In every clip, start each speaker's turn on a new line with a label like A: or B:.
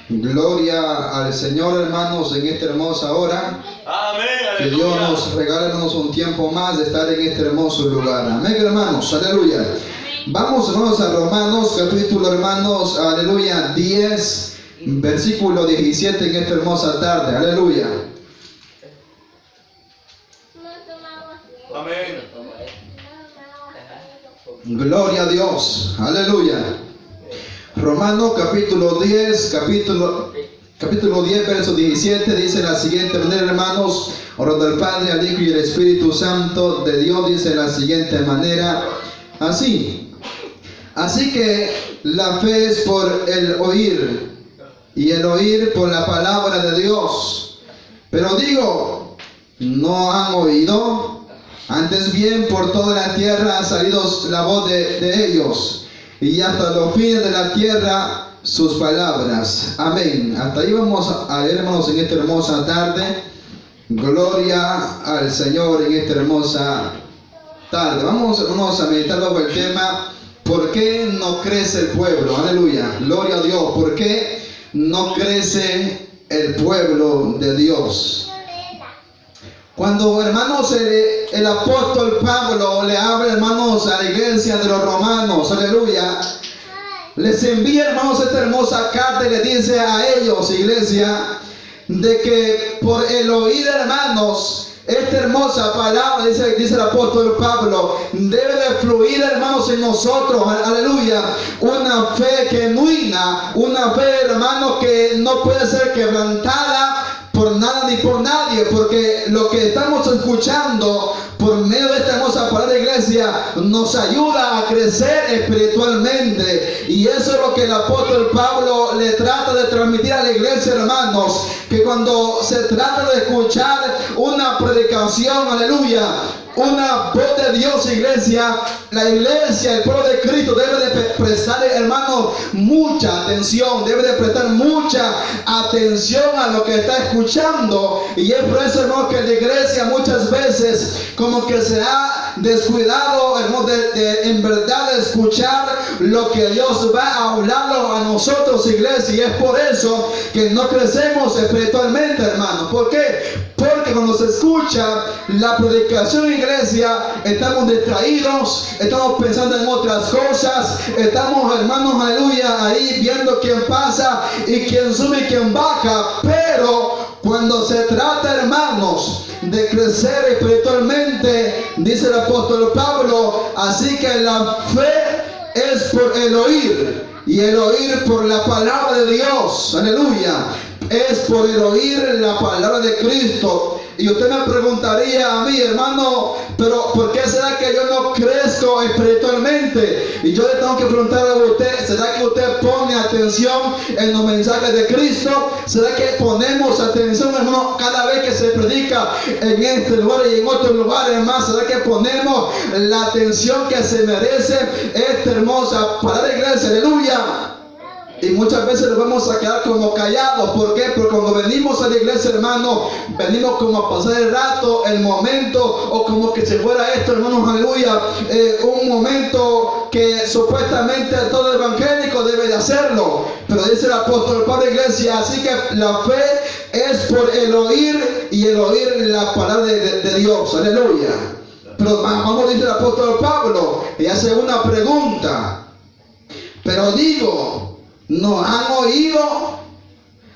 A: Gloria al Señor, hermanos, en esta hermosa hora.
B: Amén,
A: Que
B: aleluya.
A: Dios nos regale, hermanos, un tiempo más de estar en este hermoso lugar. Amén, hermanos, aleluya. Vamos, hermanos, a Romanos, capítulo, hermanos, aleluya, 10, versículo 17 en esta hermosa tarde. Aleluya.
B: Amén.
A: Gloria a Dios. Aleluya. Romanos capítulo 10, capítulo 10, verso 17 dice de la siguiente manera, hermanos, orando al Padre, al Hijo y al Espíritu Santo de Dios, dice de la siguiente manera, así que la fe es por el oír y el oír por la palabra de Dios. Pero digo, ¿no han oído? Antes bien por toda la tierra ha salido la voz de ellos, y hasta los fines de la tierra sus palabras. Amén. Hasta ahí vamos a leer, hermanos, en esta hermosa tarde. Gloria al Señor en esta hermosa tarde. Vamos, hermanos, a meditar luego el tema: ¿por qué no crece el pueblo? Aleluya. Gloria a Dios. ¿Por qué no crece el pueblo de Dios? Cuando, hermanos, el apóstol Pablo le habla, hermanos, a la iglesia de los romanos, aleluya, les envía, hermanos, esta hermosa carta y le dice a ellos, iglesia, de que por el oír, hermanos, esta hermosa palabra, dice el apóstol Pablo, debe de fluir, hermanos, en nosotros, aleluya, una fe genuina, una fe, hermanos, que no puede ser quebrantada por nada ni por nadie, porque lo que estamos escuchando por medio de esta hermosa palabra de iglesia nos ayuda a crecer espiritualmente, y eso es lo que el apóstol Pablo le trata de transmitir a la iglesia, hermanos, que cuando se trata de escuchar una predicación, aleluya, una voz de Dios, iglesia, la iglesia, el pueblo de Cristo debe de prestar, hermanos, mucha atención, debe de prestar mucha atención a lo que está escuchando. Y es por eso, hermanos, que la iglesia muchas veces como que se ha descuidado, hermanos, de en verdad de escuchar lo que Dios va a hablarlo a nosotros, iglesia. Y es por eso que no crecemos espiritualmente, hermanos. ¿Por qué? Porque cuando se escucha la predicación, iglesia, estamos distraídos, estamos pensando en otras cosas, estamos, hermanos, aleluya, ahí viendo quién pasa y quién sube y quién baja. Pero cuando se trata, hermanos, de crecer espiritualmente, dice el apóstol Pablo, así que la fe es por el oír, y el oír por la palabra de Dios, aleluya, es por el oír la palabra de Cristo. Y usted me preguntaría a mí, hermano, pero ¿por qué será que yo no crezco espiritualmente? Y yo le tengo que preguntar a usted, ¿será que usted pone atención en los mensajes de Cristo? ¿Será que ponemos atención, hermano, cada vez que se predica en este lugar y en otros lugares más? ¿Será que ponemos la atención que se merece esta hermosa palabra de iglesia? Aleluya. Y muchas veces nos vamos a quedar como callados. ¿Por qué? Porque cuando venimos a la iglesia, hermano, venimos como a pasar el rato, el momento, o como que si fuera esto, hermanos, aleluya, un momento que supuestamente todo evangélico debe de hacerlo. Pero dice el apóstol Pablo, iglesia, así que la fe es por el oír, y el oír la palabra de Dios, aleluya. Pero vamos, dice el apóstol Pablo, y hace una pregunta. Pero digo, ¿no han oído?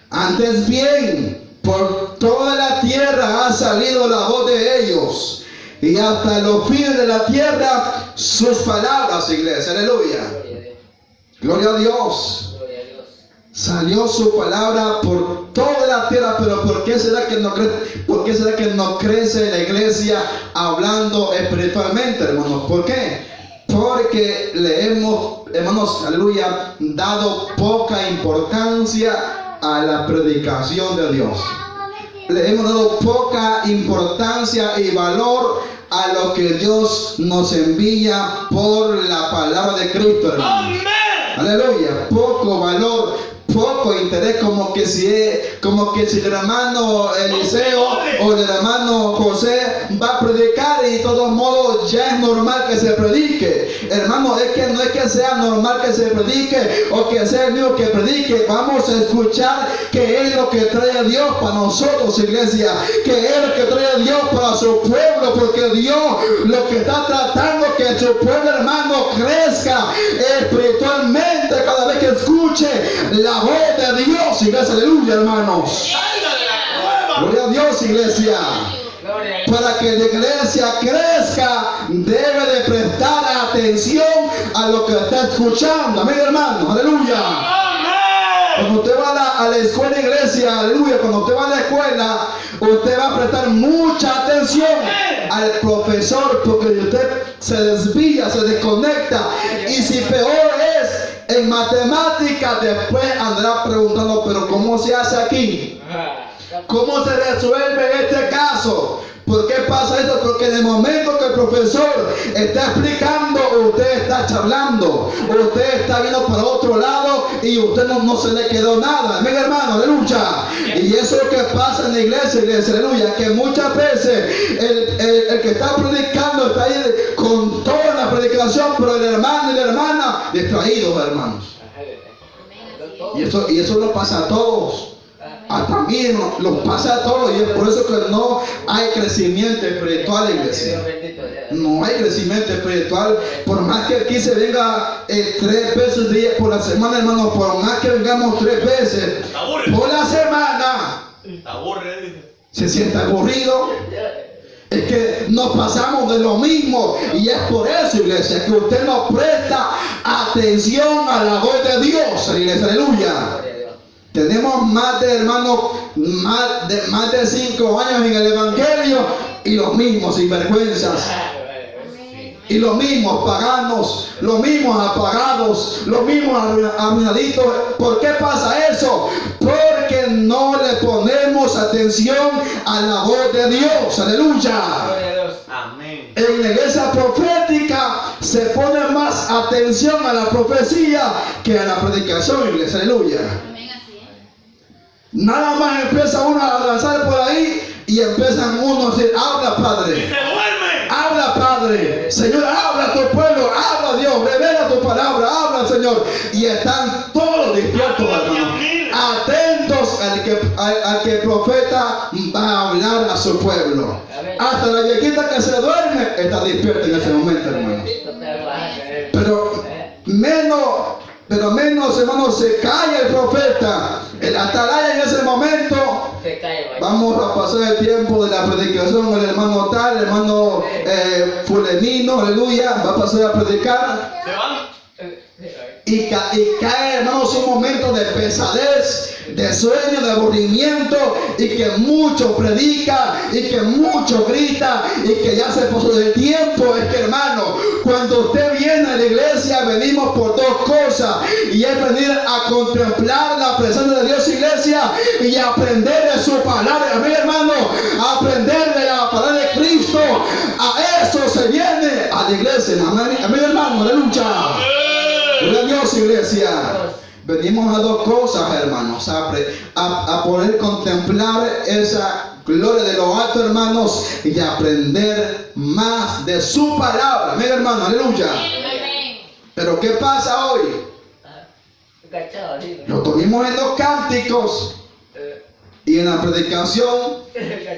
A: Antes bien, por toda la tierra ha salido la voz de ellos, y hasta los fines de la tierra sus palabras, iglesia, aleluya. Gloria a Dios. Salió su palabra por toda la tierra. Pero ¿por qué será que no crece? ¿Por qué será que no crece la iglesia hablando espiritualmente, hermanos? ¿Por qué? Porque le hemos, hermanos, aleluya, dado poca importancia a la predicación de Dios. Le hemos dado poca importancia y valor a lo que Dios nos envía por la palabra de Cristo, hermanos. Aleluya, poco valor, poco interés, como que si el hermano Eliseo o el hermano José va a predicar y de todos modos ya es normal que se predique. Hermano, es que no es que sea normal que se predique o que sea el mismo que predique. Vamos a escuchar qué es lo que trae Dios para nosotros, iglesia. Qué es lo que trae Dios para su pueblo, porque Dios lo que está tratando es que su pueblo, hermano, crezca espiritualmente cada vez que escuche la voz de Dios, iglesia. Aleluya, hermanos. Gloria a Dios, iglesia. Para que la iglesia crezca, debe de prestar atención a lo que está escuchando. Amén, hermano. Aleluya. Cuando usted va a la escuela, iglesia, aleluya, cuando usted va a la escuela, usted va a prestar mucha atención al profesor, porque usted se desvía, se desconecta, y si peor es en matemáticas, después andará preguntando, pero ¿cómo se hace aquí? ¿Cómo se resuelve este caso? ¿Por qué pasa eso? Porque en el momento que el profesor está explicando, usted está charlando, usted está viendo para otro lado y usted no se le quedó nada. Amén, hermano, aleluya. Y eso es lo que pasa en la iglesia, aleluya, que muchas veces el que está predicando está ahí con toda la predicación, pero el hermano y la hermana distraídos, hermanos. Y eso lo pasa a todos. También los pasa a todos, y es por eso que no hay crecimiento espiritual, iglesia. No hay crecimiento espiritual. Por más que aquí se venga 3 veces por la semana, hermano, por más que vengamos 3 veces por la semana, se siente aburrido. Es que nos pasamos de lo mismo, y es por eso, iglesia, que usted no presta atención a la voz de Dios, iglesia, aleluya. Tenemos más de 5 años en el evangelio y los mismos sinvergüenzas, y los mismos paganos, los mismos apagados, los mismos arruinaditos. ¿Por qué pasa eso? Porque no le ponemos atención a la voz de Dios, aleluya. Amén. En la iglesia profética se pone más atención a la profecía que a la predicación, iglesia, aleluya. Nada más empieza uno a danzar por ahí y empiezan uno a decir, habla, Padre. Habla, Padre. Señor, habla a tu pueblo. Habla, Dios. Revela tu palabra. Habla, Señor. Y están todos despiertos, hermano, atentos al que el profeta va a hablar a su pueblo. Hasta la viejita que se duerme está despierta en ese momento, hermano. Pero menos, hermano, se calla el profeta. El atalaya en ese momento. Vamos a pasar el tiempo de la predicación. El hermano tal, el hermano fulanino, aleluya, va a pasar a predicar. Y cae, hermanos, un momento de pesadez, de sueño, de aburrimiento, y que mucho predica, y que mucho grita, y que ya se pasó del tiempo. Es que, hermano, cuando usted viene a la iglesia, venimos por 2 cosas, y es venir a contemplar la presencia de Dios, iglesia, y aprender de su palabra. Amén, hermano, aprender de la palabra de Cristo. A eso se viene a la iglesia. Amén, hermano, aleluya. Gloria a Dios, iglesia. Venimos a 2 cosas, hermanos, a poder contemplar esa gloria de lo alto, hermanos, y aprender más de su palabra. Amén, hermano, aleluya. Pero ¿qué pasa hoy? Lo tuvimos en los cánticos y en la predicación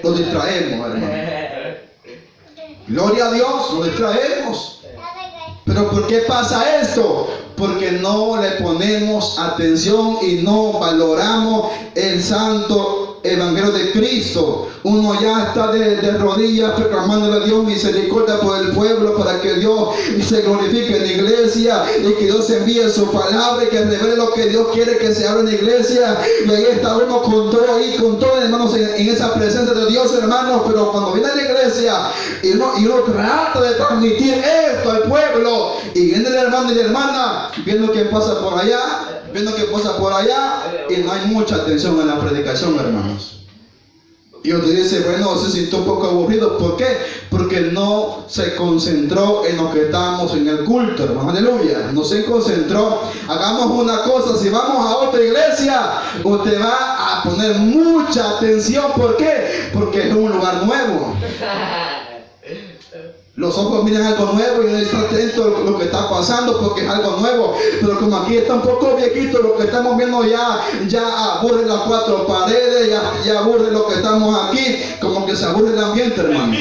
A: nos distraemos, hermano. Gloria a Dios, nos distraemos. Pero ¿por qué pasa esto? Porque no le ponemos atención y no valoramos el santo evangelio de Cristo. Uno ya está de rodillas proclamándole a Dios misericordia por el pueblo, para que Dios se glorifique en la iglesia y que Dios envíe su palabra y que revele lo que Dios quiere que se haga en la iglesia. Y ahí está uno con todo ahí, con todo, hermanos, en esa presencia de Dios, hermanos. Pero cuando viene a la iglesia y uno trata de transmitir esto al pueblo, y viene el hermano y la hermana viendo que pasa por allá, y no hay mucha atención en la predicación, hermanos. Y usted dice, bueno, se sintió un poco aburrido. ¿Por qué? Porque no se concentró en lo que estábamos en el culto, hermano, aleluya. No se concentró. Hagamos una cosa, si vamos a otra iglesia, usted va a poner mucha atención. ¿Por qué? Porque es un lugar nuevo. Los ojos miran algo nuevo y no está atento a lo que está pasando porque es algo nuevo. Pero como aquí está un poco viejito, lo que estamos viendo ya aburre las cuatro paredes, ya aburre lo que estamos aquí, como que se aburre el ambiente, hermano.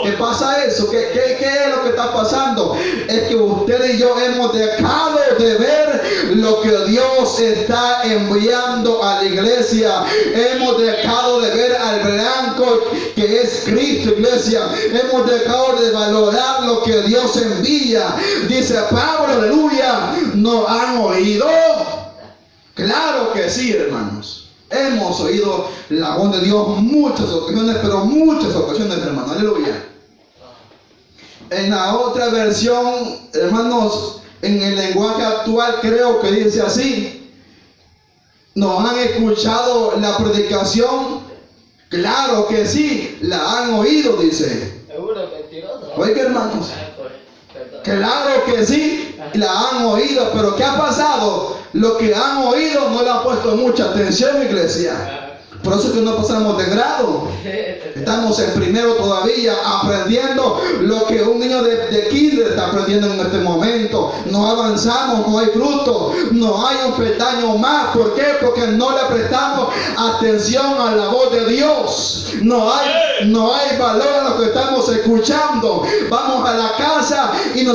A: ¿Qué pasa eso? ¿Qué es lo que está pasando? Es que usted y yo hemos dejado de ver lo que Dios está enviando a la iglesia. Hemos dejado de ver al blanco que es Cristo, iglesia. Hemos dejado de valorar lo que Dios envía. Dice Pablo, aleluya, ¿no han oído? Claro que sí, hermanos. Hemos oído la voz de Dios muchas ocasiones, pero muchas ocasiones, hermanos, aleluya. En la otra versión, hermanos, en el lenguaje actual creo que dice así: ¿nos han escuchado la predicación? Claro que sí, la han oído, dice. Oiga, hermanos, claro que sí, la han oído, pero ¿qué ha pasado? Lo que han oído no le han puesto mucha atención, iglesia. Por eso es que no pasamos de grado. Estamos en primero todavía aprendiendo lo que un niño de kinder está aprendiendo en este momento. No avanzamos, no hay fruto, no hay un peldaño más. ¿Por qué? Porque no le prestamos atención a la voz de Dios. No hay valor a lo que estamos escuchando. Vamos a la casa y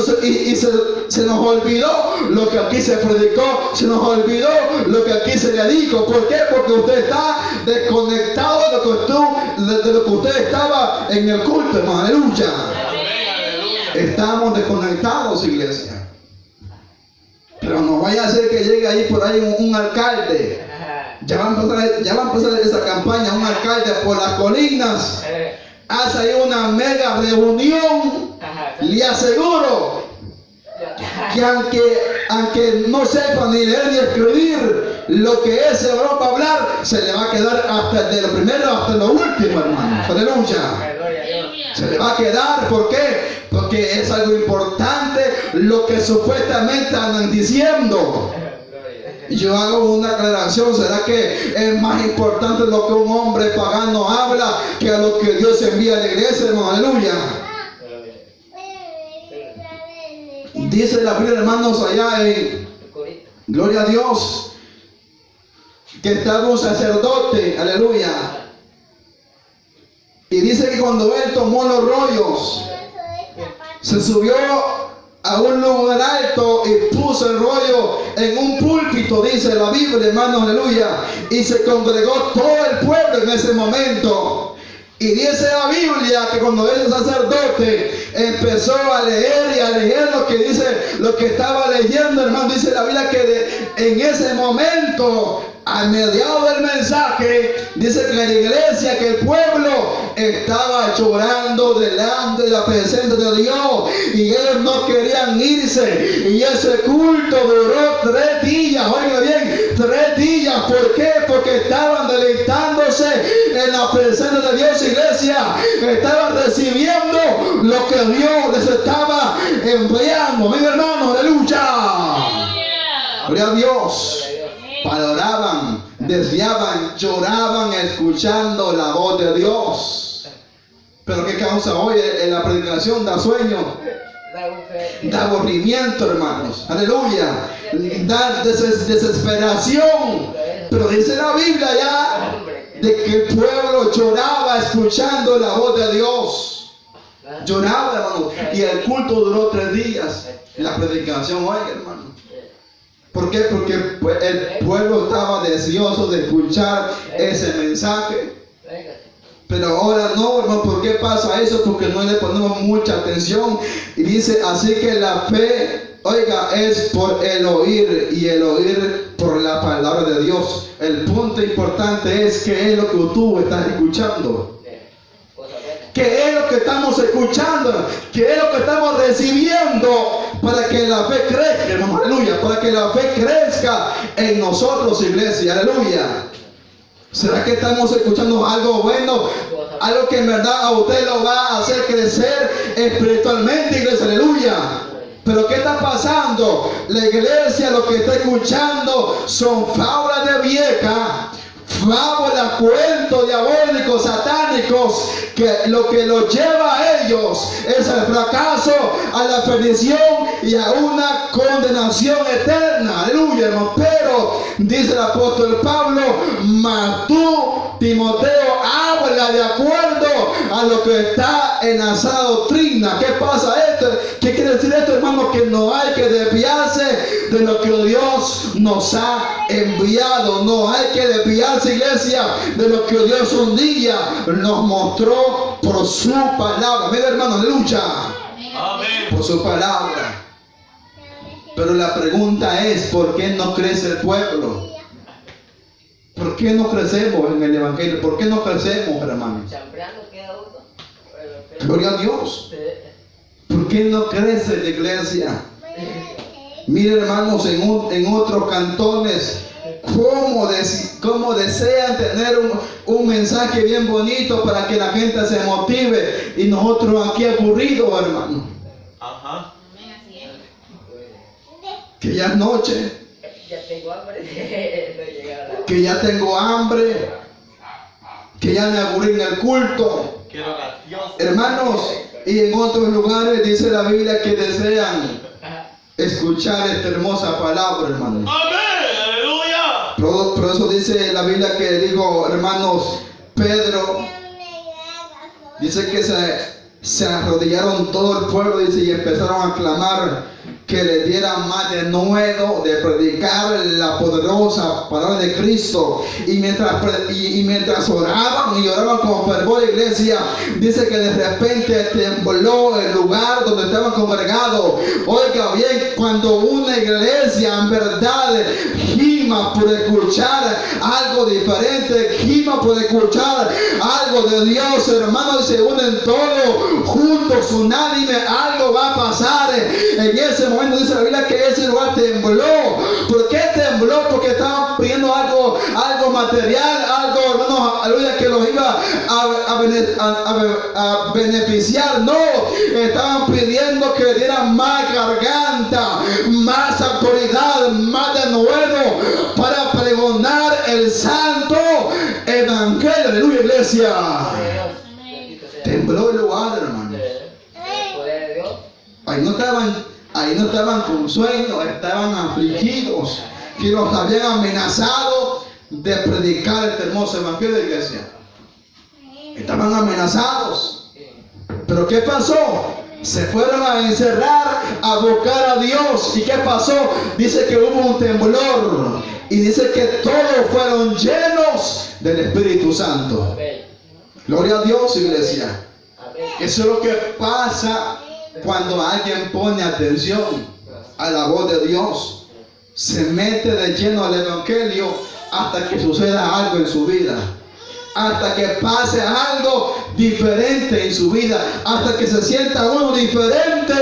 A: se nos olvidó lo que aquí se predicó, se nos olvidó lo que aquí se le dijo. ¿Por qué? Porque usted está desconectado de lo que usted estaba en el culto, hermano. Aleluya. Estamos desconectados, iglesia. Pero no vaya a ser que llegue ahí por ahí un alcalde. Ya va a empezar esa campaña, un alcalde por las colinas. Hace ahí una mega reunión. Le aseguro que aunque no sepa ni leer ni escribir lo que ese varón va a hablar, se le va a quedar hasta de lo primero hasta lo último, hermano. Aleluya. Se le va a quedar. ¿Por qué? Porque es algo importante lo que supuestamente andan diciendo. Yo hago una aclaración: ¿será que es más importante lo que un hombre pagano habla que a lo que Dios envía a la iglesia, hermano? Aleluya. Dice la Biblia, hermanos, allá en Gloria a Dios, que estaba un sacerdote, aleluya, y dice que cuando él tomó los rollos, se subió a un lugar alto y puso el rollo en un púlpito, dice la Biblia, hermanos, aleluya, y se congregó todo el pueblo en ese momento. Y dice la Biblia que cuando ese sacerdote empezó a leer lo que dice, lo que estaba leyendo, hermano, dice la Biblia que en ese momento, a mediados del mensaje, dice que la iglesia, que el pueblo estaba llorando delante de la presencia de Dios y ellos no querían irse. Y ese culto duró 3 días, oiga bien, 3 días. ¿Por qué? Porque estaban deleitándose en la presencia de Dios, iglesia. Estaban recibiendo lo que Dios les estaba enviando. Mi hermano, aleluya. Gloria a Dios. Valoraban, deseaban, lloraban escuchando la voz de Dios. Pero ¿qué causa hoy en la predicación? Da sueño, da aburrimiento, hermanos, aleluya, da desesperación. Pero dice la Biblia ya de que el pueblo lloraba escuchando la voz de Dios. Lloraba, hermano, y el culto duró 3 días. La predicación, oiga, hermano. ¿Por qué? Porque el pueblo estaba deseoso de escuchar ese mensaje. Pero ahora no, hermano. ¿Por qué pasa eso? Porque no le ponemos mucha atención. Y dice, así que la fe, oiga, es por el oír, y el oír por la palabra de Dios. El punto importante es qué es lo que tú estás escuchando. ¿Qué es lo que estamos escuchando? ¿Qué es lo que estamos recibiendo para que la fe crezca, hermano? Aleluya. Para que la fe crezca en nosotros, iglesia. Aleluya. ¿Será que estamos escuchando algo bueno? Algo que en verdad a usted lo va a hacer crecer espiritualmente, iglesia. Aleluya. Pero ¿qué está pasando? La iglesia lo que está escuchando son fábulas de vieja, fábulas, cuentos diabólicos, satánicos, que lo que los lleva a ellos es al fracaso, a la perdición y a una condenación eterna. Aleluya, hermano. Pero dice el apóstol Pablo: mas tú, Timoteo, habla de acuerdo a lo que está en la sana doctrina. ¿Qué pasa esto? ¿Qué quiere decir esto, hermano? Que no hay que desviarse de lo que Dios nos ha enviado. No hay que desviarse, iglesia, de lo que Dios un día nos mostró por su palabra. Mira, hermano, aleluya. Amén. Por su palabra. Pero la pregunta es: ¿por qué no crece el pueblo? ¿Por qué no crecemos en el evangelio? ¿Por qué no crecemos, hermanos? Gloria a Dios. ¿Por qué no crece la iglesia? Miren, hermanos, en otros cantones, cómo desean tener un mensaje bien bonito para que la gente se motive, y nosotros aquí aburridos, hermano. Ajá. Que ya es noche. Ya tengo hambre. Que ya tengo hambre. Que ya me aburrí en el culto. Hermanos, y en otros lugares dice la Biblia que desean escuchar esta hermosa palabra, hermanos. Amén, aleluya. Por eso dice la Biblia que dijo, hermanos, Pedro, dice que se arrodillaron todo el pueblo, dice, y empezaron a clamar que le dieran más de nuevo de predicar la poderosa palabra de Cristo. Y mientras oraban y oraban con fervor, iglesia, dice que de repente tembló el lugar donde estaban congregados. Oiga bien, cuando una iglesia en verdad gima por escuchar algo diferente, gima por escuchar algo de Dios, hermanos, y se unen todos juntos, unánime, algo va a pasar. En ese momento dice la Biblia que ese lugar tembló. ¿Por qué tembló? Porque estaban pidiendo algo material, algo, hermanos, aleluya, que los iba a beneficiar. No, estaban pidiendo que le dieran más garganta, más autoridad, más de nuevo para pregonar el santo evangelio. Aleluya, iglesia. Tembló el lugar, hermanos. Ahí no estaban con sueño, estaban afligidos, que los habían amenazado de predicar este hermoso evangelio de iglesia. Estaban amenazados. Pero ¿qué pasó? Se fueron a encerrar, a buscar a Dios. ¿Y qué pasó? Dice que hubo un temblor. Y dice que todos fueron llenos del Espíritu Santo. Gloria a Dios, iglesia. Eso es lo que pasa cuando alguien pone atención a la voz de Dios. Se mete de lleno al evangelio hasta que suceda algo en su vida. Hasta que pase algo diferente en su vida, hasta que se sienta uno diferente,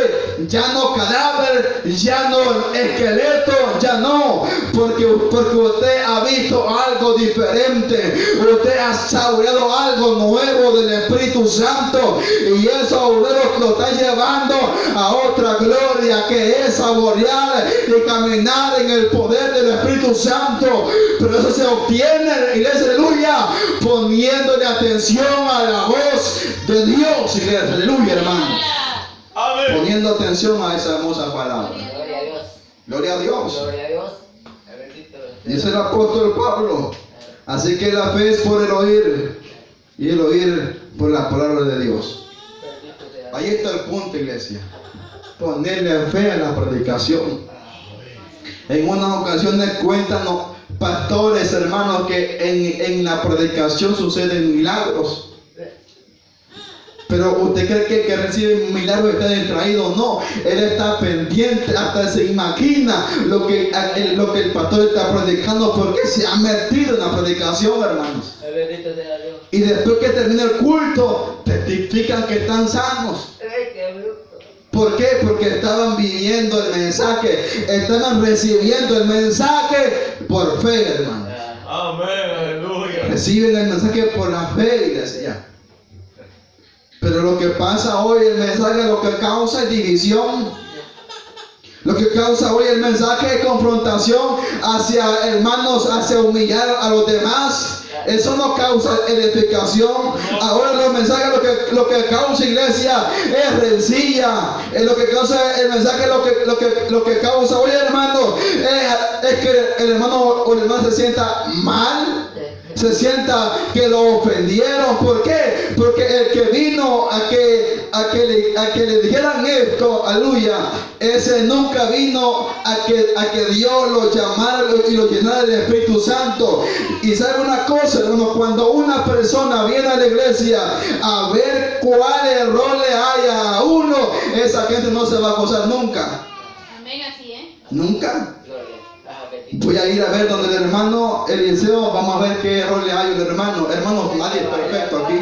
A: ya no cadáver, ya no esqueleto, ya no, porque usted ha visto algo diferente, usted ha saboreado algo nuevo del Espíritu Santo, y eso lo está llevando a otra gloria, que es saborear y caminar en el poder del Espíritu Santo. Pero eso se obtiene, iglesia, aleluya, poniéndole atención a la voz de Dios, iglesia, aleluya, hermanos. Amén. Poniendo atención a esa hermosa palabra. Gloria a Dios. Gloria a Dios. Gloria a Dios. Dice el apóstol Pablo. Así que la fe es por el oír, y el oír por la palabra de Dios. Ahí está el punto, iglesia. Ponerle fe a la predicación. En unas ocasiones cuentan pastores, hermanos, que en la predicación suceden milagros. Pero usted cree que el que recibe milagros está distraído. No, él está pendiente, hasta se imagina lo que el pastor está predicando, porque se ha metido en la predicación, hermanos. Y después que termina el culto, testifican que están sanos. ¿Por qué? Porque estaban viviendo el mensaje, estaban recibiendo el mensaje por fe, hermanos. Amén, aleluya. Reciben el mensaje por la fe, iglesia. Pero lo que pasa hoy, el mensaje, lo que causa es división. Lo que causa hoy el mensaje es confrontación hacia hermanos, hacia humillar a los demás, Eso no causa edificación. Ahora los mensajes lo que causa, iglesia, es rencilla. Lo que causa el mensaje, lo que causa, oye hermano, es que el hermano o la hermana se sienta mal. Se sienta que lo ofendieron. ¿Por qué? Porque el que vino a que le dijeran esto, aleluya, ese nunca vino a que Dios lo llamara y lo llenara del Espíritu Santo. Y sabe una cosa, hermano, cuando una persona viene a la iglesia a ver cuál error le haya a uno, esa gente no se va a gozar nunca.
B: Amén, así es.
A: Nunca. Voy a ir a ver donde el hermano Eliseo, vamos a ver qué error le hay al hermano. Hermano, nadie es perfecto aquí.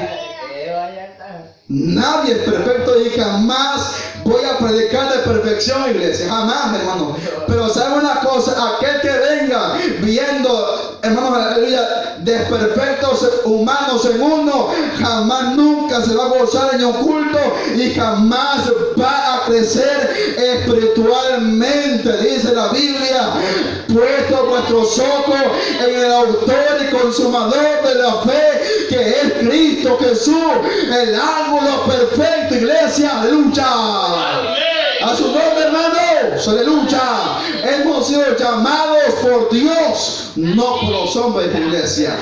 A: Nadie es perfecto y jamás voy a predicar de perfección, iglesia. Jamás, hermano. Pero sabe una cosa, aquel que venga viendo, hermanos, aleluya, desperfectos humanos en uno, jamás nunca se va a gozar en un culto y jamás va a crecer espiritualmente. Dice la Biblia: puesto vuestros ojos en el autor y consumador de la fe, que es Cristo Jesús, el ángulo perfecto, iglesia, aleluya. A su nombre, hermanos, aleluya. Hemos sido llamados por Dios, no por los hombres de la iglesia.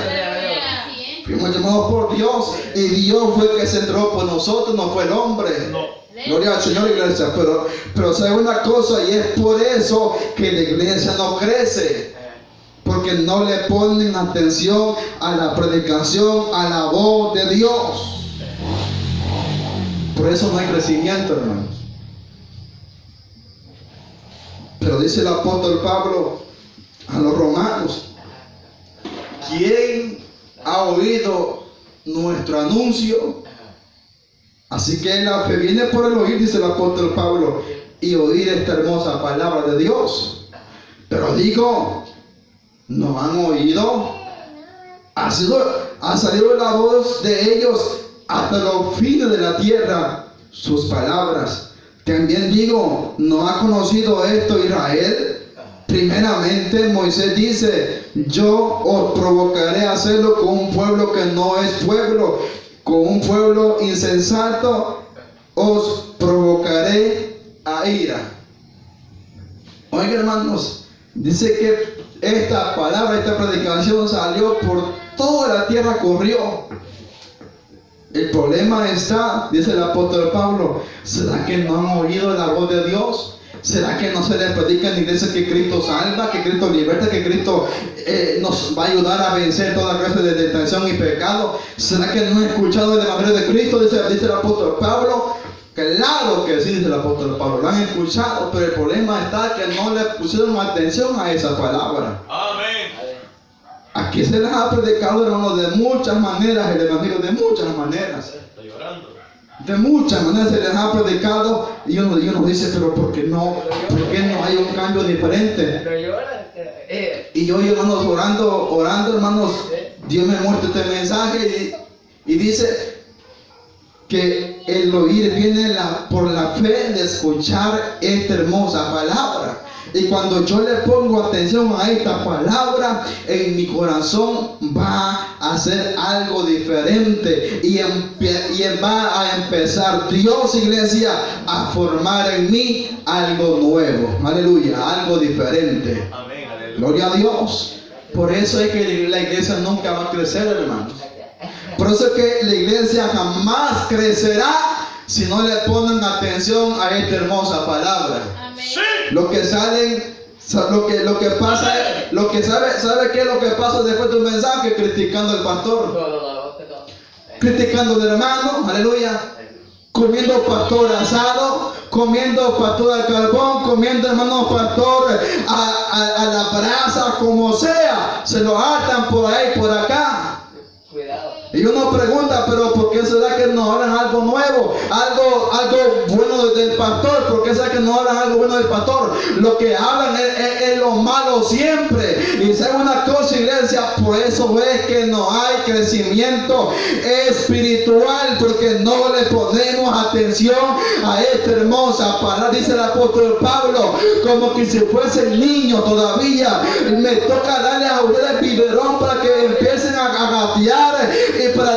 A: Fuimos llamados por Dios y Dios fue el que se entregó por nosotros, no fue el hombre. Gloria al Señor, iglesia. Pero sabe una cosa, y es por eso que la iglesia no crece, porque no le ponen atención a la predicación, a la voz de Dios. Por eso no hay crecimiento, hermanos. Pero dice el apóstol Pablo a los romanos: ¿quién ha oído nuestro anuncio? Así que la fe viene por el oír, dice el apóstol Pablo, y oír esta hermosa palabra de Dios. Pero digo, ¿no han oído? Ha salido la voz de ellos hasta los fines de la tierra, sus palabras. También digo, ¿no ha conocido esto Israel? Primeramente Moisés dice: yo os provocaré a hacerlo con un pueblo que no es pueblo, con un pueblo insensato os provocaré a ira. Oigan, hermanos, dice que esta palabra, esta predicación salió por toda la tierra, corrió. El problema está, dice el apóstol Pablo, ¿será que no han oído la voz de Dios? ¿Será que no se les predica en la iglesia que Cristo salva, que Cristo liberta, que Cristo nos va a ayudar a vencer toda clase de tentación y pecado? ¿Será que no han escuchado el evangelio de Cristo? Dice el apóstol Pablo. Claro que sí, dice el apóstol Pablo, lo han escuchado, pero el problema está que no le pusieron atención a esa palabra.
C: Amén.
A: Aquí se les ha predicado, hermanos, de muchas maneras el evangelio, de muchas maneras.
C: Estoy llorando.
A: De muchas maneras se les ha predicado y uno dice, pero ¿por qué no hay un cambio diferente? Y hoy, hermanos, orando, hermanos, Dios me muestra este mensaje y dice que el oír viene por la fe de escuchar esta hermosa palabra. Y cuando yo le pongo atención a esta palabra, en mi corazón va a hacer algo diferente y va a empezar Dios, iglesia, a formar en mí algo nuevo. Aleluya, algo diferente.
C: Amén, aleluya.
A: Gloria a Dios. Por eso es que la iglesia nunca va a crecer, hermanos. Por eso es que la iglesia jamás crecerá si no le ponen atención a esta hermosa palabra.
C: Sí.
A: Lo que salen, lo que pasa, ¿sabe qué es lo que pasa después de un mensaje? Criticando al pastor, criticando al hermano, aleluya, comiendo pastor asado, comiendo pastor al carbón, comiendo hermano pastor a la brasa, como sea, se lo hartan por ahí, por acá. Y uno pregunta, pero ¿por qué será que no hablan algo nuevo? Algo bueno del pastor. ¿Por qué será que no hablan algo bueno del pastor? Lo que hablan es lo malo siempre. Y sabe una cosa, iglesia, por eso es que no hay crecimiento espiritual, porque no le ponemos atención a esta hermosa palabra. Dice el apóstol Pablo, como que si fuese niño todavía, me toca darle a ustedes biberón para que empiecen a regatear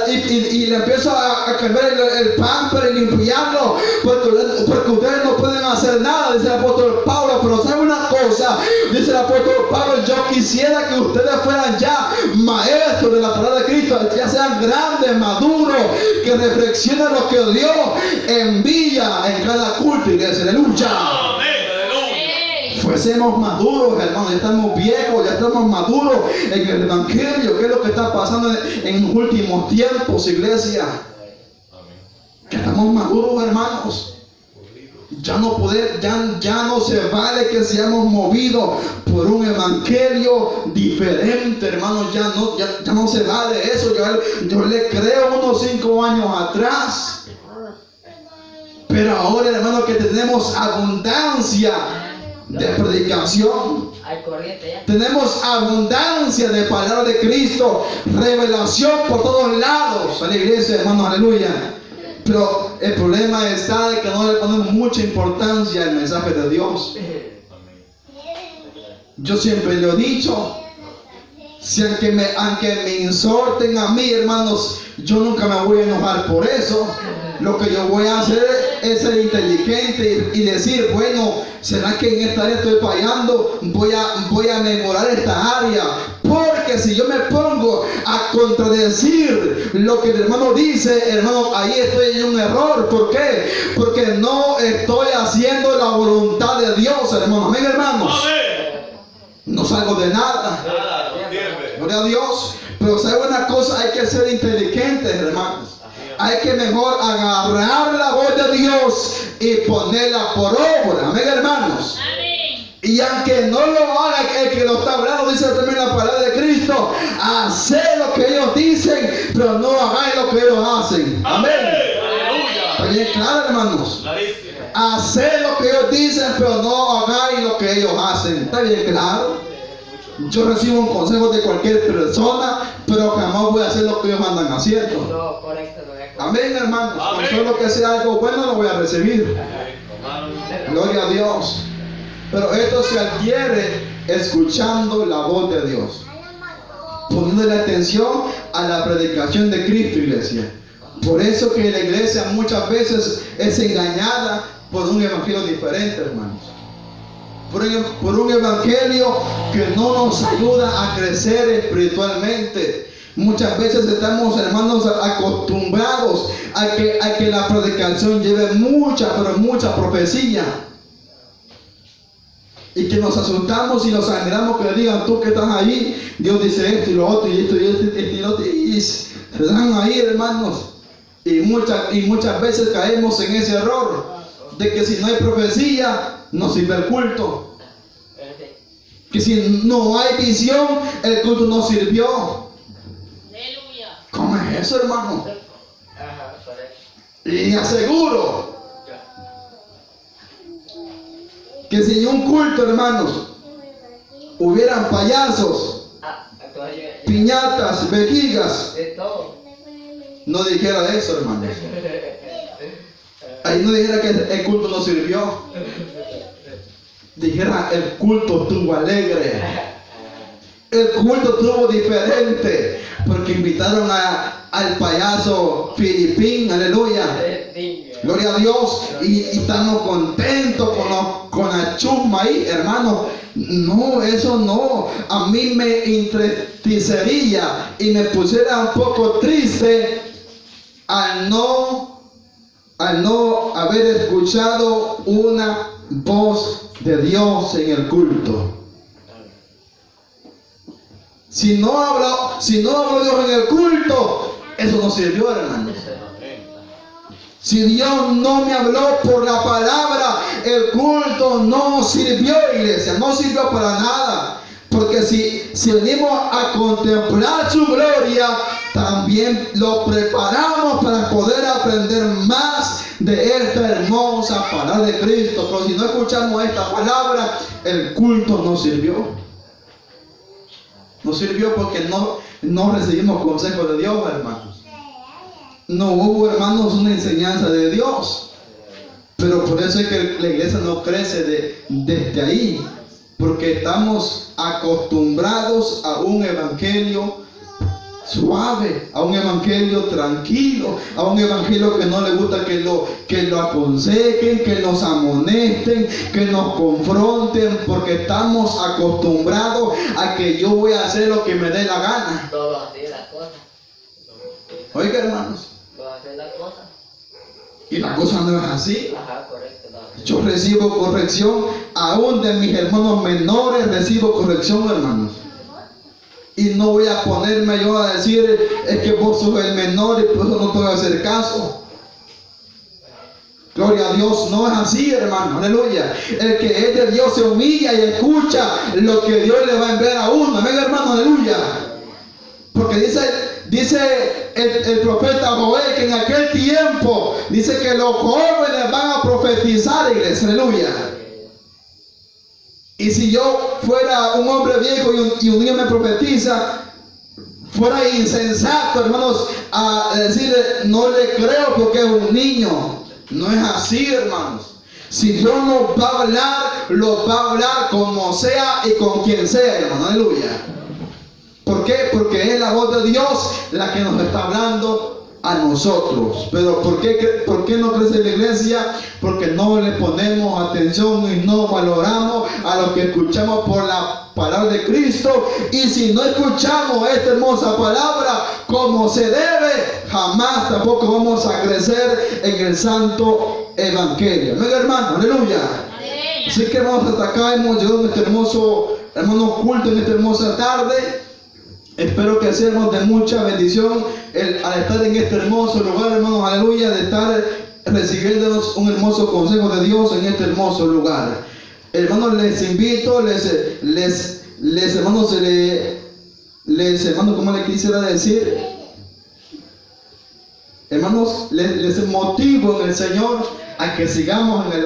A: y le empiezo a cambiar el pamper y limpiarlo, porque ustedes no pueden hacer nada, dice el apóstol Pablo. Pero ¿sabe una cosa? Dice el apóstol Pablo: yo quisiera que ustedes fueran ya maestros de la palabra de Cristo, ya sean grandes, maduros, que reflexionen lo que Dios envía en cada culto, iglesia. Aleluya. Fuésemos maduros, hermanos. Ya estamos viejos, ya estamos maduros en el evangelio. ¿Qué es lo que está pasando en los últimos tiempos, iglesia? Que estamos maduros, hermanos. Ya no se vale que seamos movidos por un evangelio diferente, hermanos. Ya no se vale eso. Yo le creo unos 5 años atrás. Pero ahora, hermanos, que tenemos abundancia de predicación, tenemos abundancia de palabra de Cristo, revelación por todos lados a la iglesia, hermanos, aleluya. Pero el problema está de que no le ponemos mucha importancia al mensaje de Dios. Yo siempre lo he dicho, si aunque me insulten a mí, hermanos, yo nunca me voy a enojar por eso. Lo que yo voy a hacer es ser inteligente y decir: bueno, ¿será que en esta área estoy fallando? Voy a mejorar esta área. Porque si yo me pongo a contradecir lo que el hermano dice, hermano, ahí estoy en un error. ¿Por qué? Porque no estoy haciendo la voluntad de Dios, hermano. Amén, hermanos. No salgo de nada. Gloria a Dios. Pero ¿sabe una cosa? Hay que ser inteligentes, hermanos. Hay que mejor agarrar la voz de Dios y ponerla por obra. Amén, hermanos. Amén. Y aunque no lo haga el que lo está hablando, dice también la palabra de Cristo: haced lo que ellos dicen, pero no hagáis lo que ellos hacen. Amén. Está bien claro, hermanos. Haced lo que ellos dicen, pero no hagáis lo que ellos hacen. Está bien claro. Yo recibo un consejo de cualquier persona, pero jamás voy a hacer lo que ellos andan haciendo. Amén, hermanos. Con solo que sea algo bueno lo voy a recibir. Gloria a Dios. Pero esto se adquiere escuchando la voz de Dios, poniéndole atención a la predicación de Cristo, iglesia. Por eso que la iglesia muchas veces es engañada por un evangelio diferente, hermanos. Por un evangelio que no nos ayuda a crecer espiritualmente. Muchas veces estamos, hermanos, acostumbrados a que la predicación lleve mucha profecía. Y que nos asustamos y nos sangramos que le digan: tú que estás ahí, Dios dice esto y lo otro y esto y esto y lo otro. Y se dan ahí, hermanos. Y muchas veces caemos en ese error de que si no hay profecía, no sirve el culto. Que si no hay visión, el culto no sirvió. ¿Cómo es eso, hermano? Y aseguro que si en un culto, hermanos, hubieran payasos, piñatas, vejigas, no dijera eso, hermanos. Ahí no dijera que el culto no sirvió. Dijera: el culto estuvo alegre, el culto estuvo diferente, porque invitaron al payaso Filipín, aleluya, gloria a Dios, y estamos contentos con la chusma ahí, hermano. No, eso no. A mí me entristecería y me pusiera un poco triste al no haber escuchado una voz de Dios en el culto. Si no habló Dios en el culto, eso no sirvió, hermanos. Si Dios no me habló por la palabra, el culto no sirvió, iglesia. No sirvió para nada. Porque si venimos a contemplar su gloria, también lo preparamos para poder aprender más de esta hermosa palabra de Cristo. Pero si no escuchamos esta palabra, el culto no sirvió. No sirvió porque no recibimos consejo de Dios, hermanos. No hubo, hermanos, una enseñanza de Dios. Pero por eso es que la iglesia no crece desde ahí. Porque estamos acostumbrados a un evangelio suave, a un evangelio tranquilo, a un evangelio que no le gusta que lo aconsejen, que nos amonesten, que nos confronten, porque estamos acostumbrados a que yo voy a hacer lo que me dé la gana.
B: Todo así la cosa.
A: Oiga, hermanos,
B: Todo así la cosa.
A: y la cosa no es así.
B: Ajá, correcto. No.
A: Yo recibo corrección, aún de mis hermanos menores recibo corrección, hermanos. Y no voy a ponerme yo a decir, es que vos sos el menor y por eso no te voy a hacer caso. Gloria a Dios, no es así, hermano, aleluya. El que es de Dios se humilla y escucha lo que Dios le va a enviar a uno. Amén, hermano, aleluya. Porque dice el profeta Joel que en aquel tiempo, dice que los jóvenes van a profetizar, iglesia, aleluya. Y si yo fuera un hombre viejo y un niño me profetiza, fuera insensato, hermanos, a decirle, no le creo porque es un niño. No es así, hermanos. Si Dios nos va a hablar, lo va a hablar como sea y con quien sea, hermano, aleluya. ¿Por qué? Porque es la voz de Dios la que nos está hablando a nosotros. Pero ¿por qué no crece la iglesia? Porque no le ponemos atención y no valoramos a lo que escuchamos por la palabra de Cristo. Y si no escuchamos esta hermosa palabra como se debe, jamás tampoco vamos a crecer en el santo evangelio. Amén, hermano, aleluya. Así que hermanos, hasta acá hemos llegado a este hermoso, hermanos, culto en esta hermosa tarde. Espero que seamos de mucha bendición al estar en este hermoso lugar, hermanos, aleluya, de estar recibiéndonos un hermoso consejo de Dios en este hermoso lugar. Hermanos, les invito, hermanos, ¿cómo le quisiera decir? Hermanos, les motivo en el Señor a que sigamos en el